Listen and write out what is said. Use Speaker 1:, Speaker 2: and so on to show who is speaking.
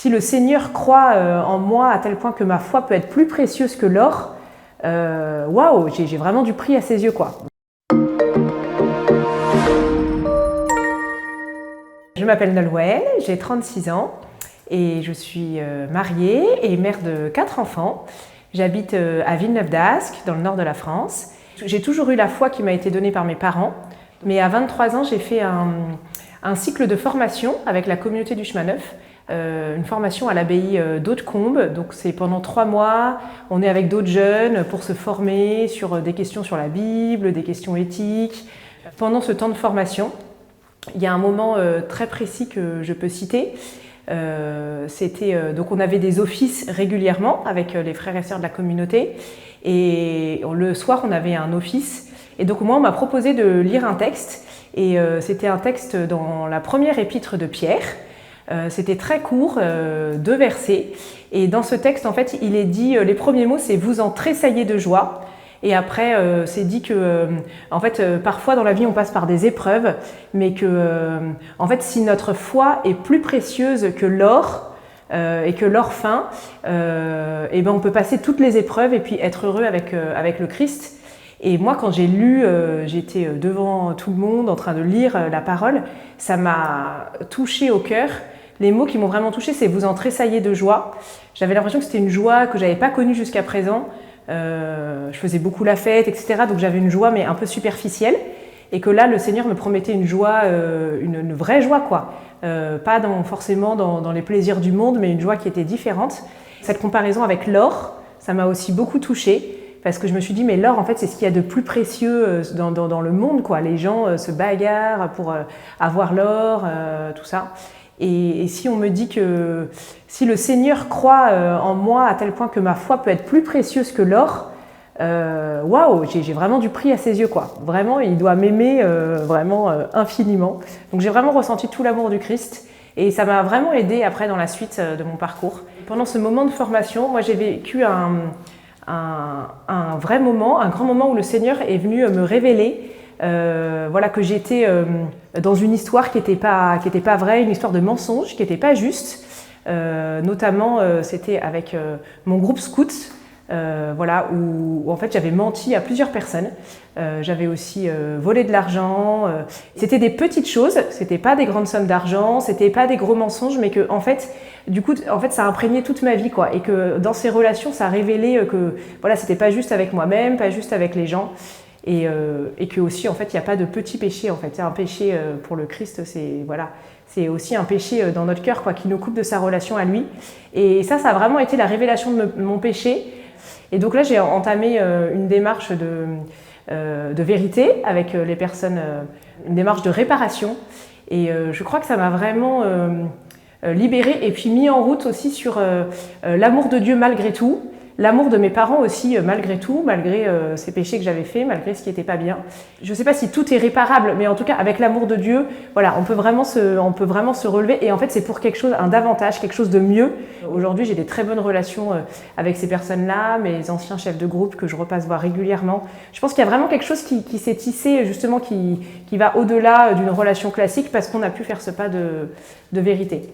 Speaker 1: Si le Seigneur croit en moi à tel point que ma foi peut être plus précieuse que l'or, waouh, j'ai vraiment du prix à ses yeux, quoi. Je m'appelle Nolwenn, j'ai 36 ans et je suis mariée et mère de 4 enfants. J'habite à Villeneuve-d'Ascq, dans le nord de la France. J'ai toujours eu la foi qui m'a été donnée par mes parents, mais à 23 ans, j'ai fait un cycle de formation avec la communauté du chemin neuf, une formation à l'abbaye d'Hautecombe. Donc c'est pendant 3 mois, on est avec d'autres jeunes pour se former sur des questions sur la Bible, des questions éthiques. Pendant ce temps de formation, il y a un moment très précis que je peux citer. Donc on avait des offices régulièrement avec les frères et sœurs de la communauté, et le soir on avait un office, et donc moi on m'a proposé de lire un texte, et c'était un texte dans la première épître de Pierre. C'était très court, 2 versets, et dans ce texte en fait il est dit, les premiers mots c'est « vous en tressaillez de joie ». Et après, c'est dit que, en fait, parfois dans la vie, on passe par des épreuves, mais que, en fait, si notre foi est plus précieuse que l'or et que l'or fin, et ben, on peut passer toutes les épreuves et puis être heureux avec le Christ. Et moi, quand j'ai lu, j'étais devant tout le monde en train de lire la parole, ça m'a touchée au cœur. Les mots qui m'ont vraiment touchée, c'est « vous en tressaillez de joie ». J'avais l'impression que c'était une joie que j'avais pas connue jusqu'à présent. Je faisais beaucoup la fête, etc. Donc j'avais une joie, mais un peu superficielle. Et que là, le Seigneur me promettait une joie, une vraie joie, quoi. Pas forcément dans les plaisirs du monde, mais une joie qui était différente. Cette comparaison avec l'or, ça m'a aussi beaucoup touchée. Parce que je me suis dit, mais l'or, en fait, c'est ce qu'il y a de plus précieux dans le monde, quoi. Les gens se bagarrent pour avoir l'or, tout ça. Et si on me dit que si le Seigneur croit en moi à tel point que ma foi peut être plus précieuse que l'or, waouh, j'ai vraiment du prix à ses yeux, quoi. Vraiment, il doit m'aimer vraiment infiniment. Donc j'ai vraiment ressenti tout l'amour du Christ, et ça m'a vraiment aidée après dans la suite de mon parcours. Pendant ce moment de formation, moi j'ai vécu un vrai moment, un grand moment où le Seigneur est venu me révéler voilà, que j'étais dans une histoire qui n'était pas vraie, une histoire de mensonge, qui n'était pas juste. Notamment, c'était avec mon groupe scout, voilà, où en fait j'avais menti à plusieurs personnes. J'avais aussi volé de l'argent. C'était des petites choses, c'était pas des grandes sommes d'argent, c'était pas des gros mensonges, mais que en fait, du coup, en fait, ça a imprégné toute ma vie, quoi. Et que dans ces relations, ça a révélé que voilà, c'était pas juste avec moi-même, pas juste avec les gens. Et que aussi, en fait, il n'y a pas de petit péché, en fait. Un péché pour le Christ, c'est aussi un péché dans notre cœur, quoi, qui nous coupe de sa relation à lui. Et ça a vraiment été la révélation de mon péché. Et donc là, j'ai entamé une démarche de vérité avec les personnes, une démarche de réparation. Et je crois que ça m'a vraiment libérée et puis mis en route aussi sur l'amour de Dieu malgré tout. L'amour de mes parents aussi, malgré tout, malgré ces péchés que j'avais faits, malgré ce qui n'était pas bien. Je ne sais pas si tout est réparable, mais en tout cas, avec l'amour de Dieu, voilà, on peut vraiment se relever. Et en fait, c'est pour quelque chose, un davantage, quelque chose de mieux. Aujourd'hui, j'ai des très bonnes relations avec ces personnes-là, mes anciens chefs de groupe que je repasse voir régulièrement. Je pense qu'il y a vraiment quelque chose qui s'est tissé, justement, qui va au-delà d'une relation classique, parce qu'on a pu faire ce pas de vérité.